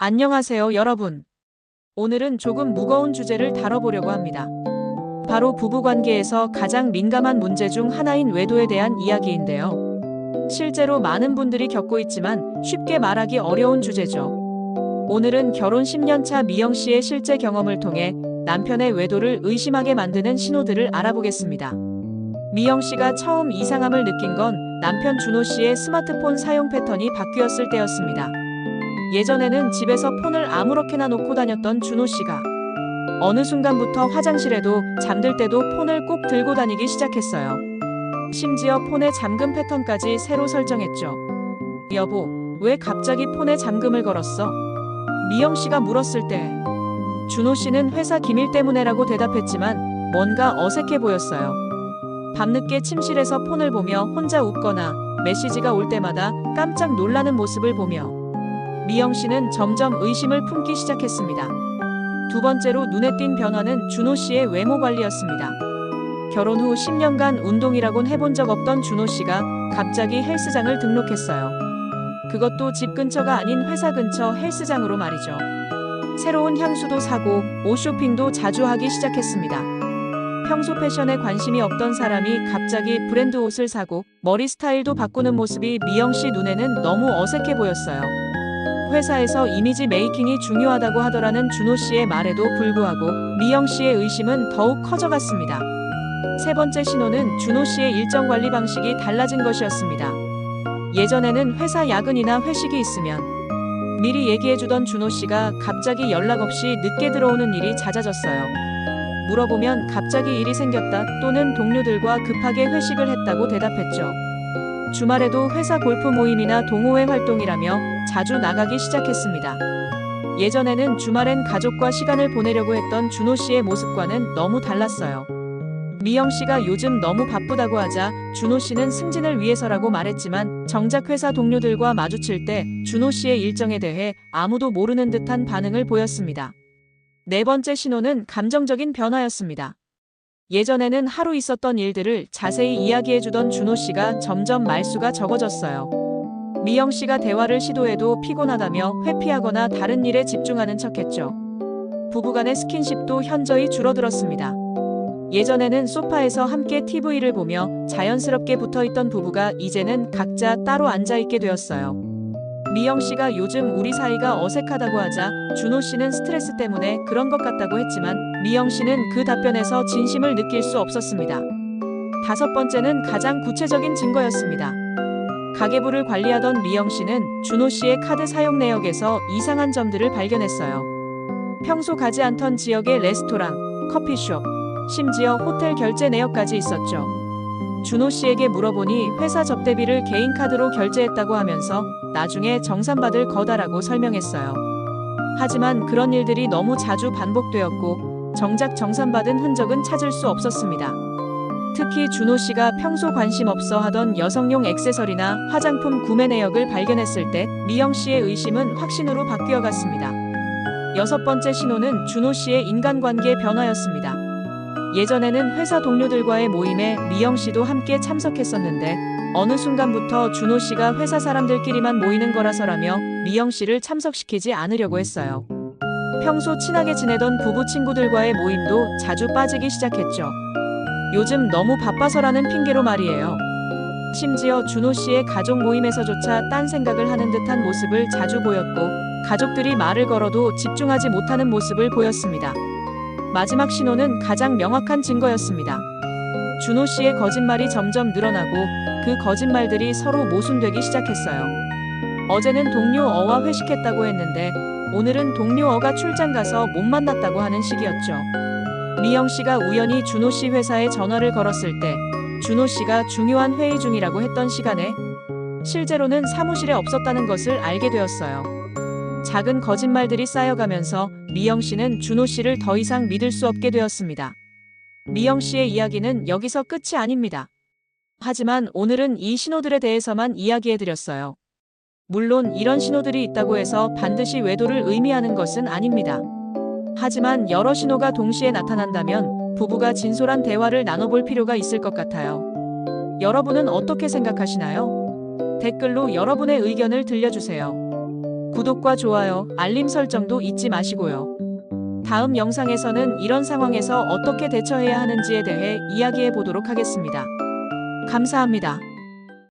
안녕하세요, 여러분. 오늘은 조금 무거운 주제를 다뤄보려고 합니다. 바로 부부관계에서 가장 민감한 문제 중 하나인 외도에 대한 이야기인데요. 실제로 많은 분들이 겪고 있지만 쉽게 말하기 어려운 주제죠. 오늘은 결혼 10년 차 미영 씨의 실제 경험을 통해 남편의 외도를 의심하게 만드는 신호들을 알아보겠습니다. 미영 씨가 처음 이상함을 느낀 건 남편 준호 씨의 스마트폰 사용 패턴이 바뀌었을 때였습니다. 예전에는 집에서 폰을 아무렇게나 놓고 다녔던 준호 씨가 어느 순간부터 화장실에도 잠들 때도 폰을 꼭 들고 다니기 시작했어요. 심지어 폰의 잠금 패턴까지 새로 설정했죠. 여보, 왜 갑자기 폰에 잠금을 걸었어? 미영 씨가 물었을 때 준호 씨는 회사 기밀 때문에라고 대답했지만 뭔가 어색해 보였어요. 밤늦게 침실에서 폰을 보며 혼자 웃거나 메시지가 올 때마다 깜짝 놀라는 모습을 보며 미영 씨는 점점 의심을 품기 시작했습니다. 두 번째로 눈에 띈 변화는 준호 씨의 외모 관리였습니다. 결혼 후 10년간 운동이라곤 해본 적 없던 준호 씨가 갑자기 헬스장을 등록했어요. 그것도 집 근처가 아닌 회사 근처 헬스장으로 말이죠. 새로운 향수도 사고 옷 쇼핑도 자주 하기 시작했습니다. 평소 패션에 관심이 없던 사람이 갑자기 브랜드 옷을 사고 머리 스타일도 바꾸는 모습이 미영 씨 눈에는 너무 어색해 보였어요. 회사에서 이미지 메이킹이 중요하다고 하더라는 준호 씨의 말에도 불구하고 미영 씨의 의심은 더욱 커져갔습니다. 세 번째 신호는 준호 씨의 일정 관리 방식이 달라진 것이었습니다. 예전에는 회사 야근이나 회식이 있으면 미리 얘기해주던 준호 씨가 갑자기 연락 없이 늦게 들어오는 일이 잦아졌어요. 물어보면 갑자기 일이 생겼다 또는 동료들과 급하게 회식을 했다고 대답했죠. 주말에도 회사 골프 모임이나 동호회 활동이라며 자주 나가기 시작했습니다. 예전에는 주말엔 가족과 시간을 보내려고 했던 준호 씨의 모습과는 너무 달랐어요. 미영 씨가 요즘 너무 바쁘다고 하자 준호 씨는 승진을 위해서라고 말했지만 정작 회사 동료들과 마주칠 때 준호 씨의 일정에 대해 아무도 모르는 듯한 반응을 보였습니다. 네 번째 신호는 감정적인 변화였습니다. 예전에는 하루 있었던 일들을 자세히 이야기해주던 준호 씨가 점점 말수가 적어졌어요. 미영 씨가 대화를 시도해도 피곤하다며 회피하거나 다른 일에 집중하는 척했죠. 부부간의 스킨십도 현저히 줄어들었습니다. 예전에는 소파에서 함께 TV를 보며 자연스럽게 붙어있던 부부가 이제는 각자 따로 앉아있게 되었어요. 미영 씨가 요즘 우리 사이가 어색하다고 하자 준호 씨는 스트레스 때문에 그런 것 같다고 했지만 미영 씨는 그 답변에서 진심을 느낄 수 없었습니다. 다섯 번째는 가장 구체적인 증거였습니다. 가계부를 관리하던 미영 씨는 준호 씨의 카드 사용 내역에서 이상한 점들을 발견했어요. 평소 가지 않던 지역의 레스토랑, 커피숍, 심지어 호텔 결제 내역까지 있었죠. 준호 씨에게 물어보니 회사 접대비를 개인 카드로 결제했다고 하면서 나중에 정산받을 거다라고 설명했어요. 하지만 그런 일들이 너무 자주 반복되었고 정작 정산받은 흔적은 찾을 수 없었습니다. 특히 준호 씨가 평소 관심 없어 하던 여성용 액세서리나 화장품 구매 내역을 발견했을 때 미영 씨의 의심은 확신으로 바뀌어 갔습니다. 여섯 번째 신호는 준호 씨의 인간관계 변화였습니다. 예전에는 회사 동료들과의 모임에 미영 씨도 함께 참석했었는데 어느 순간부터 준호 씨가 회사 사람들끼리만 모이는 거라서라며 미영 씨를 참석시키지 않으려고 했어요. 평소 친하게 지내던 부부 친구들과의 모임도 자주 빠지기 시작했죠. 요즘 너무 바빠서라는 핑계로 말이에요. 심지어 준호 씨의 가족 모임에서조차 딴 생각을 하는 듯한 모습을 자주 보였고 가족들이 말을 걸어도 집중하지 못하는 모습을 보였습니다. 마지막 신호는 가장 명확한 증거였습니다. 준호 씨의 거짓말이 점점 늘어나고 그 거짓말들이 서로 모순되기 시작했어요. 어제는 동료 어와 회식했다고 했는데 오늘은 동료 어가 출장 가서 못 만났다고 하는 식이었죠. 미영 씨가 우연히 준호 씨 회사에 전화를 걸었을 때 준호 씨가 중요한 회의 중이라고 했던 시간에 실제로는 사무실에 없었다는 것을 알게 되었어요. 작은 거짓말들이 쌓여가면서 미영 씨는 준호 씨를 더 이상 믿을 수 없게 되었습니다. 미영 씨의 이야기는 여기서 끝이 아닙니다. 하지만 오늘은 이 신호들에 대해서만 이야기해드렸어요. 물론 이런 신호들이 있다고 해서 반드시 외도를 의미하는 것은 아닙니다. 하지만 여러 신호가 동시에 나타난다면 부부가 진솔한 대화를 나눠볼 필요가 있을 것 같아요. 여러분은 어떻게 생각하시나요? 댓글로 여러분의 의견을 들려주세요. 구독과 좋아요, 알림 설정도 잊지 마시고요. 다음 영상에서는 이런 상황에서 어떻게 대처해야 하는지에 대해 이야기해 보도록 하겠습니다. 감사합니다.